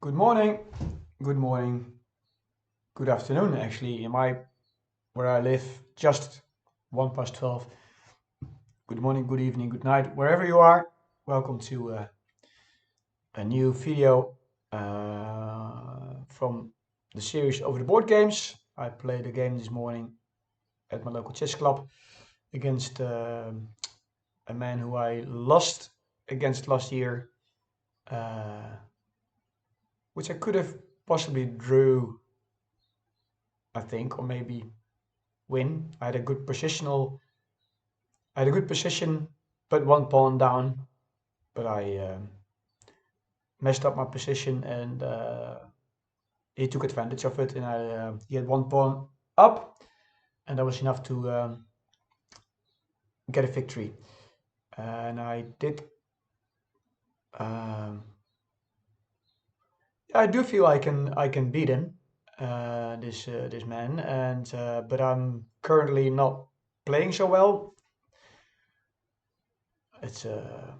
Good morning, good morning, good afternoon. Actually, where I live, just 1 past 12. Good morning, good evening, good night, wherever you are. Welcome to a new video from the series over the board games. I played a game this morning at my local chess club against a man who I lost against last year, uh, which I could have possibly drew, I think, or maybe win. I had a good position, but one pawn down. But I messed up my position, and he took advantage of it. And he had one pawn up, and that was enough to get a victory. And I did. Um, I do feel I can beat him, this man, and but I'm currently not playing so well. It's a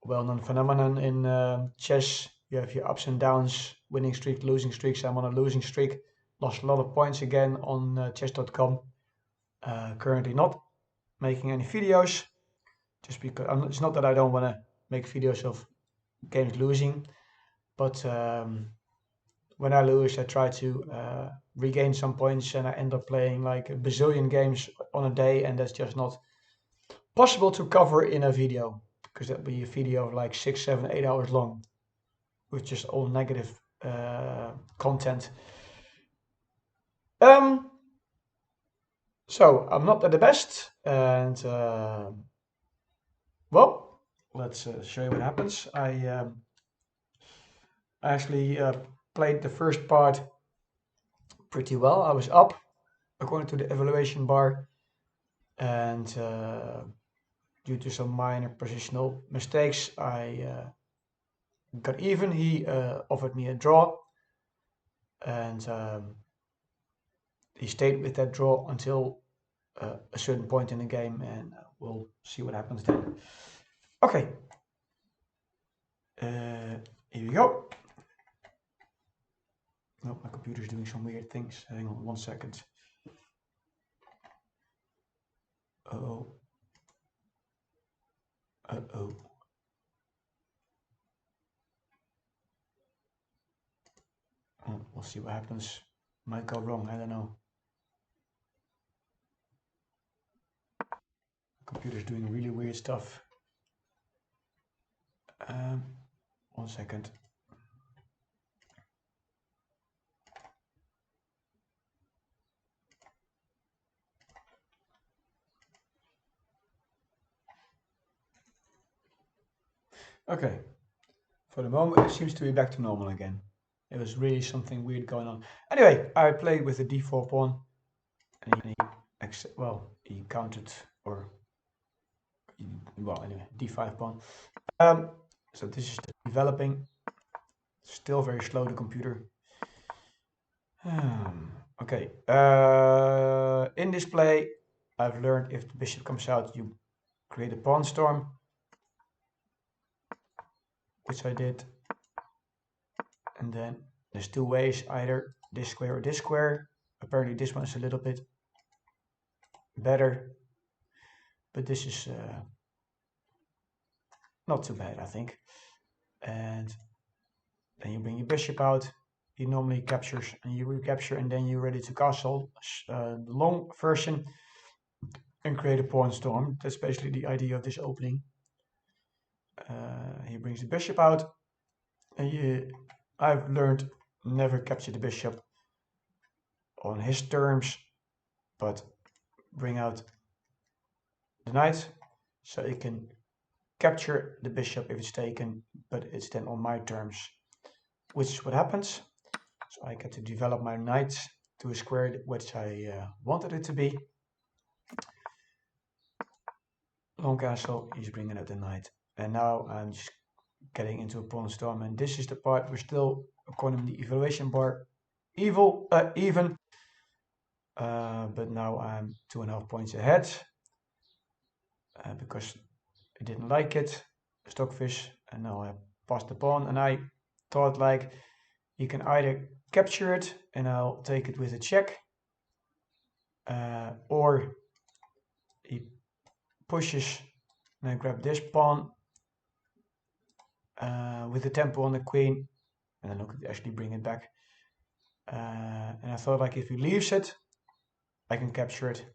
well-known phenomenon in chess. You have your ups and downs, winning streak, losing streaks. I'm on a losing streak. Lost a lot of points again on chess.com. Currently not making any videos, just because it's not that I don't want to make videos of games losing, but when I lose, I try to regain some points, and I end up playing like a bazillion games on a day, and that's just not possible to cover in a video, because that'd be a video of like 6, 7, 8 hours long with just all negative content. Um, so I'm not at the best, and well, let's show you what happens. I actually played the first part pretty well. I was up according to the evaluation bar, and due to some minor positional mistakes, I got even. He offered me a draw, and he stayed with that draw until a certain point in the game, and we'll see what happens then. Okay, here we go. No, my computer's doing some weird things. Hang on 1 second. Uh-oh. Uh-oh. We'll see what happens. Might go wrong, I don't know. Computer's doing really weird stuff. 1 second. Okay, for the moment it seems to be back to normal again. It was really something weird going on. Anyway, I played with the d4 pawn, and he counted, or well, anyway, d5 pawn. So this is developing. Still very slow, the computer. Okay. In this play, I've learned if the bishop comes out, you create a pawn storm, which I did. And then there's two ways, either this square or this square. Apparently this one is a little bit better, but this is not too bad, I think. And then you bring your bishop out. He normally captures, and you recapture, and then you're ready to castle the long version and create a pawn storm. That's basically the idea of this opening. He brings the bishop out, and I've learned never capture the bishop on his terms, but bring out the knight, so he can capture the bishop if it's taken, but it's then on my terms, which is what happens. So I get to develop my knight to a square which I wanted it to be. Long castle, he's bringing out the knight, and now I'm just getting into a pawn storm, and this is the part we're still, according to the evaluation bar, even, but now I'm 2.5 points ahead, because I didn't like it, stockfish, and now I passed the pawn, and I thought, like, he can either capture it and I'll take it with a check, or he pushes and I grab this pawn with the tempo on the queen, and then I could actually bring it back. And I thought like if he leaves it, I can capture it.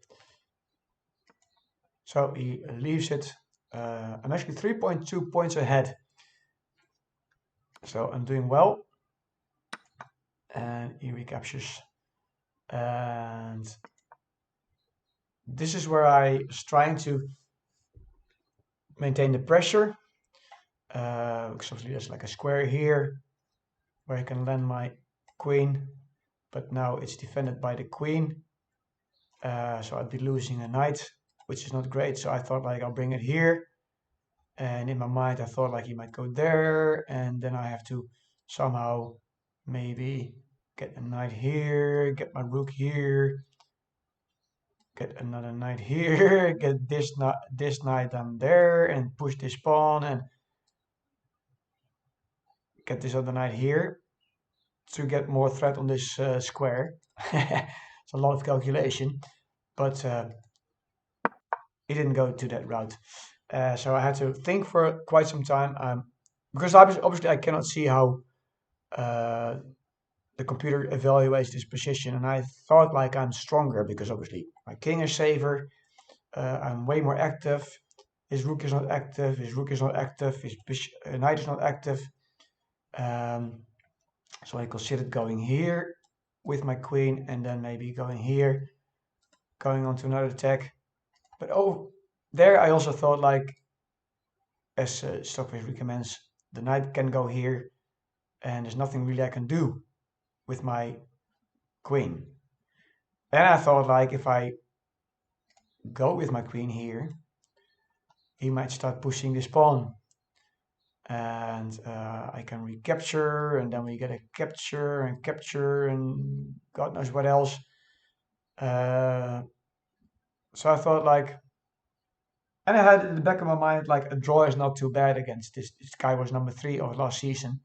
So he leaves it. I'm actually 3.2 points ahead. So I'm doing well. And he recaptures. And this is where I was trying to maintain the pressure. Because obviously there's like a square here where I can land my queen. But now it's defended by the queen. So I'd be losing a knight, which is not great. So I thought like I'll bring it here. And in my mind I thought like he might go there, and then I have to somehow maybe get a knight here, get my rook here, get another knight here, get this knight down there, and push this pawn, and get this other knight here to get more threat on this square. It's a lot of calculation, but he didn't go to that route. So I had to think for quite some time, because obviously I cannot see how the computer evaluates this position, and I thought like I'm stronger because obviously my king is safer, I'm way more active, his rook is not active, his rook is not active, his knight is not active. So I considered going here with my queen and then maybe going here, going on to another attack. But oh, there I also thought like, as Stockfish recommends, the knight can go here and there's nothing really I can do with my queen. And I thought like if I go with my queen here, he might start pushing this pawn. And I can recapture, and then we get a capture and capture and God knows what else. So I thought like, and I had in the back of my mind like a draw is not too bad against this. This guy was number 3 of last season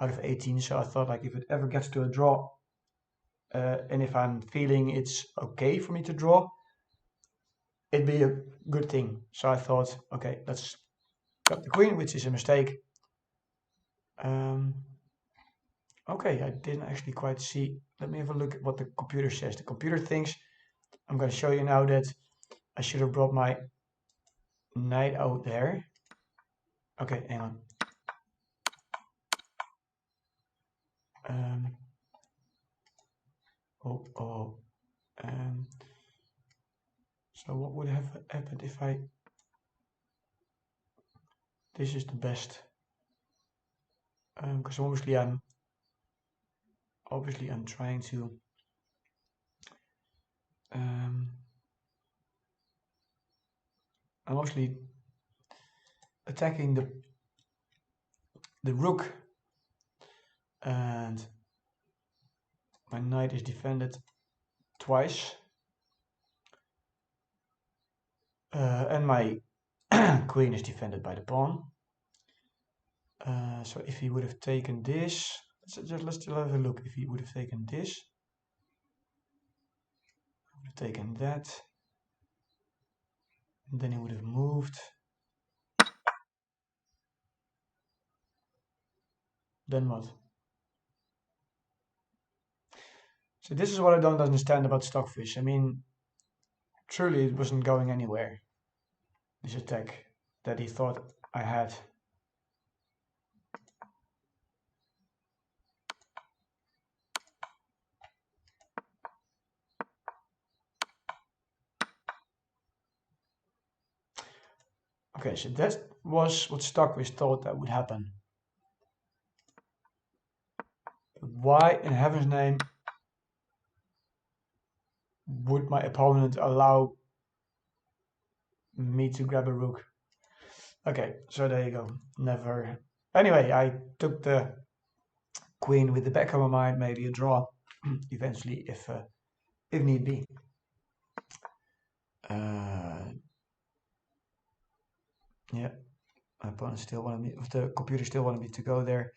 out of 18. So I thought like if it ever gets to a draw, and if I'm feeling it's okay for me to draw, it'd be a good thing. So I thought, okay, let's cut the queen, which is a mistake. Okay, I didn't actually quite see. Let me have a look at what the computer says. The computer thinks I'm going to show you now that I should have brought my knight out there. Okay, hang on. So what would have happened if I... This is the best. Because obviously I'm trying to... I'm obviously attacking the rook, and my knight is defended twice, and my queen is defended by the pawn. So if he would have taken this, let's still have a look. If he would have taken this, would have taken that, and then he would have moved. Then what? So this is what I don't understand about Stockfish. I mean, truly it wasn't going anywhere, this attack that he thought I had. Okay, so that was what Stockfish thought that would happen. Why in heaven's name would my opponent allow me to grab a rook? Okay, so there you go. Never. Anyway, I took the queen with the back of my mind, maybe a draw eventually if need be. Yeah, my opponent still wanted me, the computer still wanted me to go there.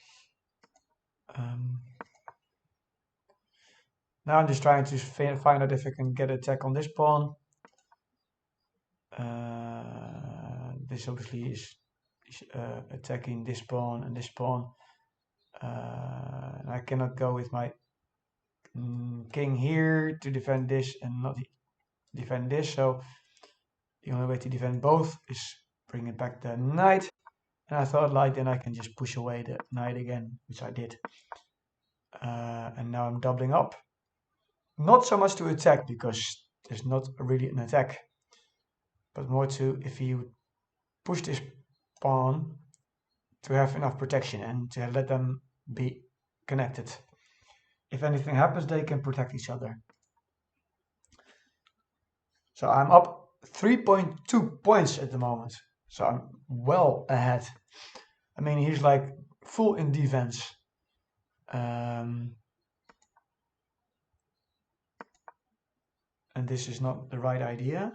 Now I'm just trying to find out if I can get attack on this pawn. This obviously is attacking this pawn and this pawn. I cannot go with my king here to defend this and not defend this. So the only way to defend both is bringing back the knight. And I thought like then I can just push away the knight again, which I did. And now I'm doubling up. Not so much to attack because there's not really an attack, but more to if you push this pawn to have enough protection and to let them be connected. If anything happens, they can protect each other. So I'm up 3.2 points at the moment. So I'm well ahead. I mean, he's like full in defense. And this is not the right idea.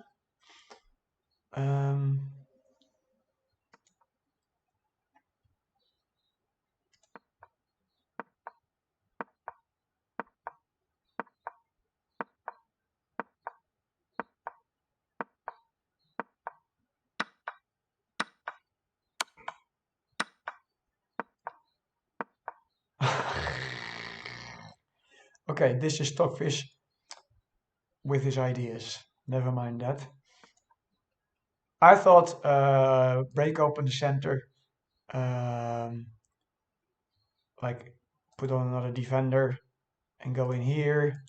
Okay, this is Stockfish with his ideas. Never mind that. I thought break open the center, like put on another defender and go in here,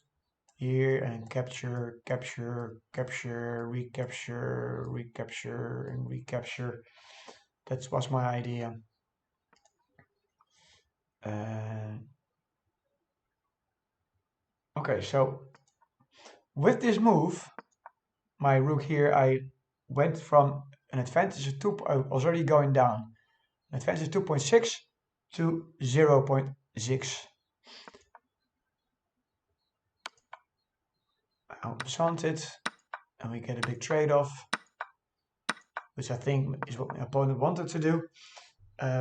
and capture, capture, capture, recapture, recapture, and recapture. That was my idea. Okay, so with this move, my rook here, I went from an advantage of 2, I was already going down, an advantage of 2.6 to 0.6. I'll punt it, and we get a big trade-off, which I think is what my opponent wanted to do,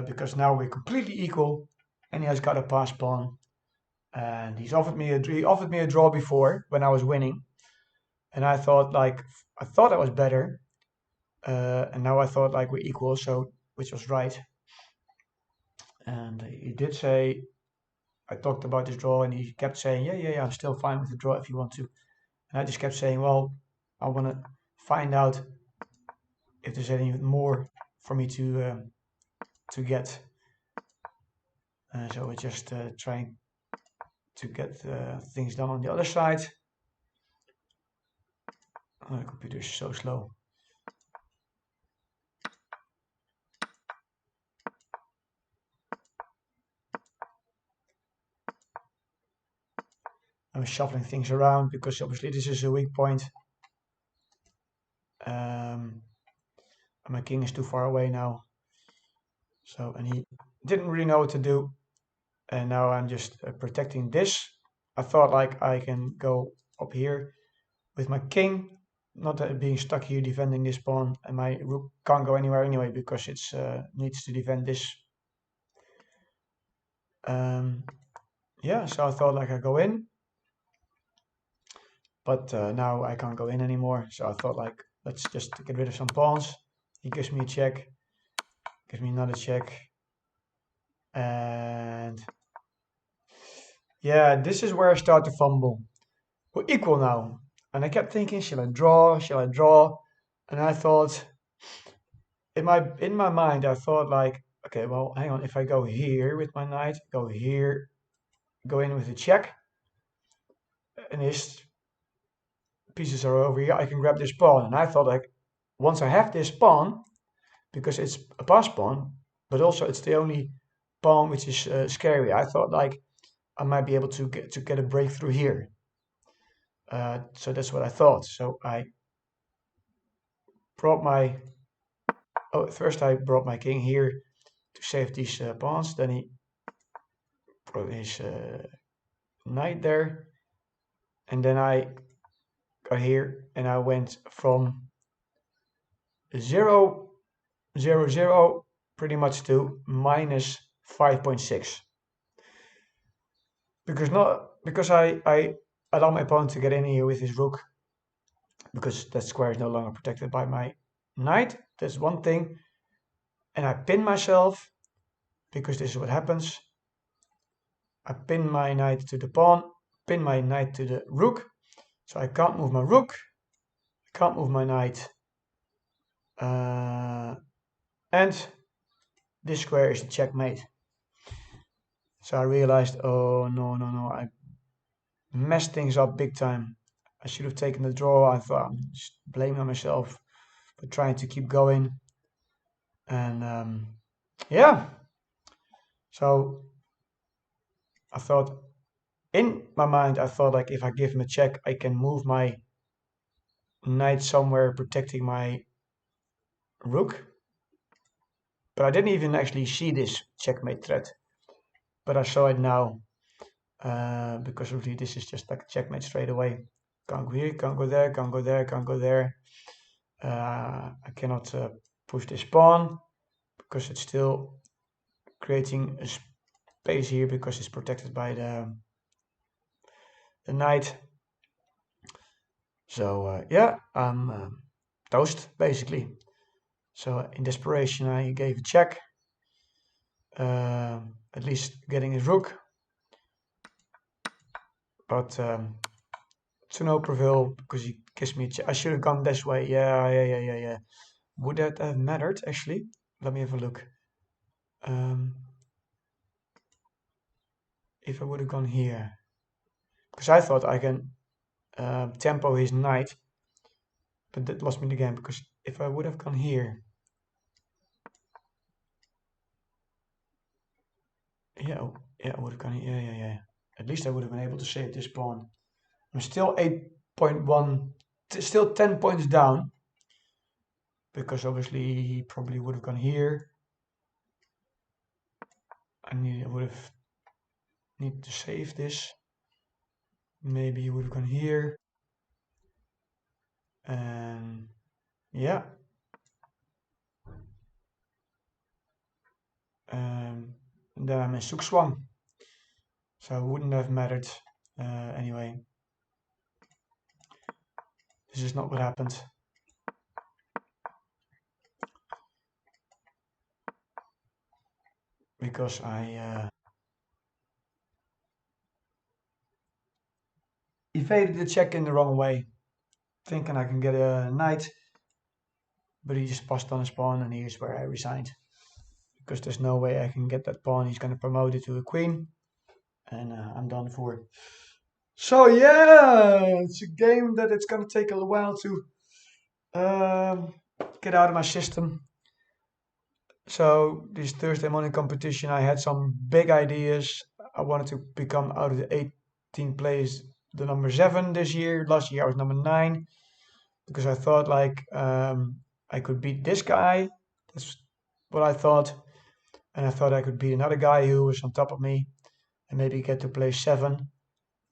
because now we're completely equal, and he has got a pass pawn, and he offered me a draw before when I was winning, and I thought I was better, and now I thought like we're equal, so which was right. And he did say, I talked about this draw, and he kept saying, yeah, I'm still fine with the draw if you want to. And I just kept saying, well, I want to find out if there's any more for me to get. So we're just trying to get things done on the other side. Oh, the computer is so slow. I'm shuffling things around because obviously this is a weak point. My king is too far away now. So, and he didn't really know what to do. And now I'm just protecting this. I thought like I can go up here with my king, not being stuck here defending this pawn, and my rook can't go anywhere anyway because it needs to defend this. Yeah, so I thought like I go in, but now I can't go in anymore. So I thought like let's just get rid of some pawns. He gives me a check, gives me another check, and yeah, this is where I start to fumble. We're equal now. And I kept thinking, shall I draw? Shall I draw? And I thought, in my mind, I thought like, okay, well, hang on. If I go here with my knight, go here, go in with a check, and his pieces are over here, I can grab this pawn. And I thought like, once I have this pawn, because it's a pass pawn, but also it's the only pawn which is scary. I thought like I might be able to get a breakthrough here. So that's what I thought. So I brought my, first I brought my king here to save these pawns. Then he brought his knight there. And then I got here and I went from 0, 0, 0 pretty much to minus 5.6. Because I allow my opponent to get in here with his rook, because that square is no longer protected by my knight. That's one thing. And I pin myself, because this is what happens. I pin my knight to the pawn, pin my knight to the rook, so I can't move my rook, I can't move my knight, and this square is a checkmate. So I realized, oh no, I messed things up big time. I should have taken the draw. I thought I'm just blaming myself for trying to keep going. And yeah, so I thought, in my mind, I thought like if I give him a check, I can move my knight somewhere protecting my rook. But I didn't even actually see this checkmate threat. But I saw it now, because really this is just like a checkmate straight away. Can't go here, can't go there, can't go there, can't go there. I cannot push this pawn because it's still creating a space here because it's protected by the knight. So yeah, I'm toast basically. So in desperation, I gave a check, at least getting his rook, but to no prevail because he gives me a check. I should have gone this way. Yeah. Would that have mattered actually? Let me have a look. If I would have gone here, because I thought I can tempo his knight, but that lost me the game because if I would have gone here, yeah, I would have gone here. Yeah. At least I would have been able to save this pawn. I'm still 8.1, still 10 points down, because obviously he probably would have gone here. I would have need to save this. Maybe he would have gone here, and yeah. And then I'm in Zugzwang, so it wouldn't have mattered anyway. This is not what happened. Because I evaded the check in the wrong way, thinking I can get a knight, but he just passed on his pawn, and here's where I resigned. Because there's no way I can get that pawn. He's going to promote it to a queen, and I'm done for. So yeah, it's a game that it's going to take a while to get out of my system. So this Thursday morning competition, I had some big ideas. I wanted to become, out of the 18 players, the number 7 this year. Last year I was number 9, because I thought like I could beat this guy. That's what I thought. And I thought I could beat another guy who was on top of me and maybe get to play 7.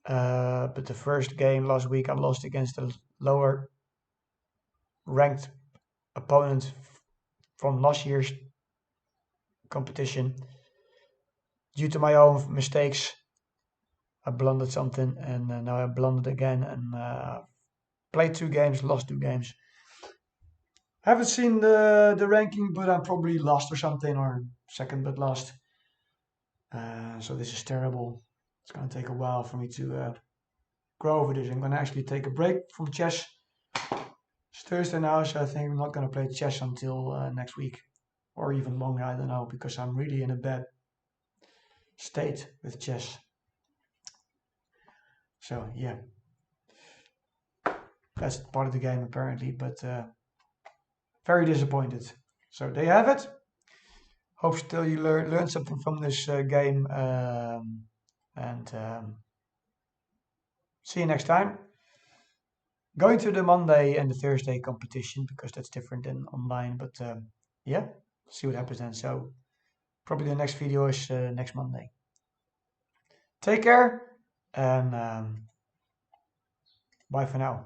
But the first game last week I lost against a lower ranked opponent from last year's competition. Due to my own mistakes, I blundered something, and now I blundered again, and played 2 games, lost 2 games. Haven't seen the ranking, but I'm probably last or something, or second but last. So this is terrible. It's going to take a while for me to grow over this. I'm going to actually take a break from chess. It's Thursday now, so I think I'm not going to play chess until next week, or even longer, I don't know, because I'm really in a bad state with chess. So yeah, that's part of the game apparently, but very disappointed. So there you have it. Hope still you learned something from this game, and see you next time. Going to the Monday and the Thursday competition, because that's different than online, but yeah, see what happens then. So probably the next video is next Monday. Take care, and bye for now.